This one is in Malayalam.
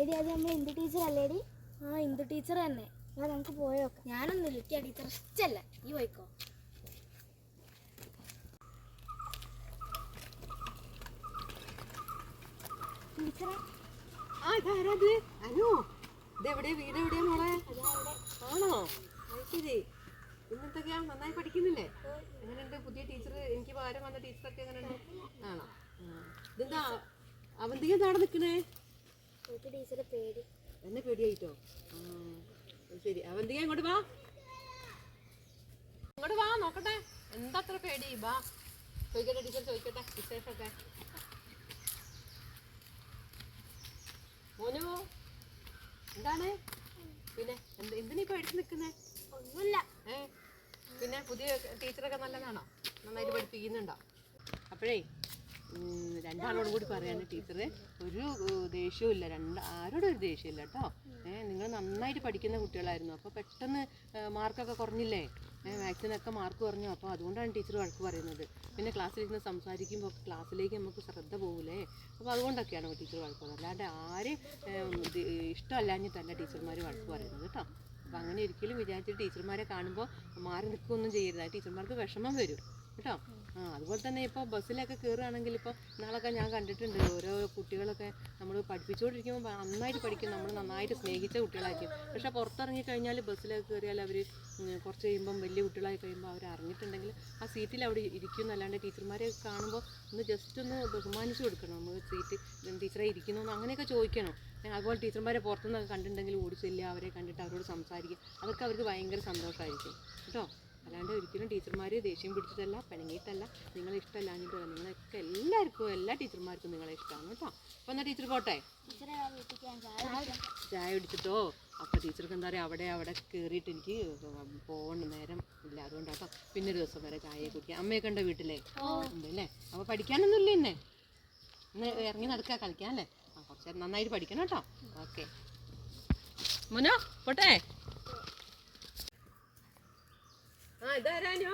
എടി അത് നമ്മൾ ഇന്ദു ടീച്ചർ അല്ലേടി? ആ ഇന്ദു ടീച്ചർ തന്നെ. എന്നാൽ നമുക്ക് പോയോക്കാം. ഞാനൊന്നുമില്ല, എനിക്ക് ആ ടീച്ചർ ഇഷ്ടമല്ല. ഈ പോയിക്കോ. ടീച്ചറെ വീട് എവിടെയാ മോളെ? ആണോ? ശരി. ഇന്നത്തൊക്കെയാ നന്നായി പഠിക്കുന്നില്ലേ? എങ്ങനെയുണ്ട് പുതിയ ടീച്ചർ? എനിക്ക് പകരം വന്ന ടീച്ചറൊക്കെ എങ്ങനെയുണ്ട്? ആണോ? ഇതെന്താ അവന്തിക നാടെ നിൽക്കണേ? ടീച്ചറെ പേടി. എന്നെ പേടിയായിട്ടോ? ശരി. അവന്തിക ഇങ്ങോട്ട് വാ, ഇങ്ങോട്ട് വാ, നോക്കട്ടെ എന്താ അത്ര പേടി? വാ ചോദിക്കട്ടെ, ടീച്ചർ ചോദിക്കട്ടെ വിശേഷമൊക്കെ. മോനു എന്താണ്? പിന്നെ എന്തിനാ പേടിച്ച് നിൽക്കുന്നേ? ഒന്നുമില്ല. പിന്നെ പുതിയ ടീച്ചറൊക്കെ നല്ലതാണോ? നന്നായിട്ട് പഠിപ്പിക്കുന്നുണ്ടോ? അപ്പോഴേ രണ്ടാളോടും കൂടി പറയാണ് ടീച്ചറ് ഒരു ദേഷ്യവും ഇല്ല, ആരോടും ഒരു ദേഷ്യമില്ല കേട്ടോ. നിങ്ങൾ നന്നായിട്ട് പഠിക്കുന്ന കുട്ടികളായിരുന്നു. അപ്പോൾ പെട്ടെന്ന് മാർക്കൊക്കെ കുറഞ്ഞില്ലേ? മാത്സിനൊക്കെ മാർക്ക് കുറഞ്ഞു. അപ്പോൾ അതുകൊണ്ടാണ് ടീച്ചർ വഴക്ക് പറയുന്നത്. പിന്നെ ക്ലാസ്സിലിരുന്ന് സംസാരിക്കുമ്പോൾ ക്ലാസ്സിലേക്ക് നമുക്ക് ശ്രദ്ധ പോകില്ലേ? അപ്പോൾ അതുകൊണ്ടൊക്കെയാണ് ടീച്ചർ വഴക്ക് പറയുന്നത്. അല്ലാണ്ട് ആര് ഇഷ്ടമല്ലാഞ്ഞിട്ടല്ല ടീച്ചർമാർ വഴക്ക് പറയുന്നത് കേട്ടോ. അപ്പോൾ അങ്ങനെ ഒരിക്കലും വിചാരിച്ചിട്ട് ടീച്ചർമാരെ കാണുമ്പോൾ മാറി നിൽക്കുകയൊന്നും ചെയ്യരുത്. ടീച്ചർമാർക്ക് വിഷമം വരും കേട്ടോ. അതുപോലെ തന്നെ ഇപ്പോൾ ബസ്സിലൊക്കെ കയറുകയാണെങ്കിൽ ഇപ്പോൾ നാളൊക്കെ ഞാൻ കണ്ടിട്ടുണ്ട് ഓരോ കുട്ടികളൊക്കെ നമ്മൾ പഠിപ്പിച്ചുകൊണ്ടിരിക്കുമ്പോൾ നന്നായിട്ട് പഠിക്കും, നമ്മൾ നന്നായിട്ട് സ്നേഹിച്ച കുട്ടികളായിരിക്കും. പക്ഷേ പുറത്തിറങ്ങി കഴിഞ്ഞാൽ ബസ്സിലൊക്കെ കയറിയാൽ അവർ കുറച്ച് കഴിയുമ്പം വലിയ കുട്ടികളായി കഴിയുമ്പോൾ അവർ അറിഞ്ഞിട്ടുണ്ടെങ്കിൽ ആ സീറ്റിൽ അവിടെ ഇരിക്കും എന്നല്ലാണ്ട് ടീച്ചർമാരെ കാണുമ്പോൾ ഒന്ന് ജസ്റ്റ് ഒന്ന് ബഹുമാനിച്ച് കൊടുക്കണം. നമ്മൾ സീറ്റ് ടീച്ചറെ ഇരിക്കണമെന്ന് അങ്ങനെയൊക്കെ ചോദിക്കണം. അതുപോലെ ടീച്ചർമാരെ പുറത്തുനിന്നൊക്കെ കണ്ടിട്ടുണ്ടെങ്കിൽ ഓടി ചെല്ലുക, അവരെ കണ്ടിട്ട് അവരോട് സംസാരിക്കുക, അതൊക്കെ അവർക്ക് ഭയങ്കര സന്തോഷമായിരിക്കും കേട്ടോ. അല്ലാണ്ട് ഒരിക്കലും ടീച്ചർമാർ ദേഷ്യം പിടിച്ചിട്ടല്ല, പിണങ്ങിയിട്ടല്ല, നിങ്ങളെ ഇഷ്ടമല്ലാഞ്ഞിട്ടല്ല. നിങ്ങളൊക്കെ എല്ലാവർക്കും, എല്ലാ ടീച്ചർമാർക്കും നിങ്ങളെ ഇഷ്ടമാണ് കേട്ടോ. അപ്പോൾ എന്നാൽ ടീച്ചർ പോട്ടെ? ചായ കുടിച്ചിട്ടോ? അപ്പോൾ ടീച്ചർക്ക് എന്താ പറയുക, അവിടെ കയറിയിട്ട് എനിക്ക് പോകണ്ട നേരം ഇല്ല, അതുകൊണ്ടാട്ടോ. പിന്നെ ഒരു ദിവസം വരെ ചായ കുടിക്കാം. അമ്മയൊക്കെ ഉണ്ടോ വീട്ടിലെ? ഉണ്ടല്ലേ. അപ്പോൾ പഠിക്കാനൊന്നും ഇല്ല ഇന്ന് ഇറങ്ങി നടക്കുക, കളിക്കാൻ അല്ലേ? കുറച്ച് നന്നായിട്ട് പഠിക്കണം കേട്ടോ. ഓക്കെ മോനോ, പോട്ടെ? ഇതാരാനോ?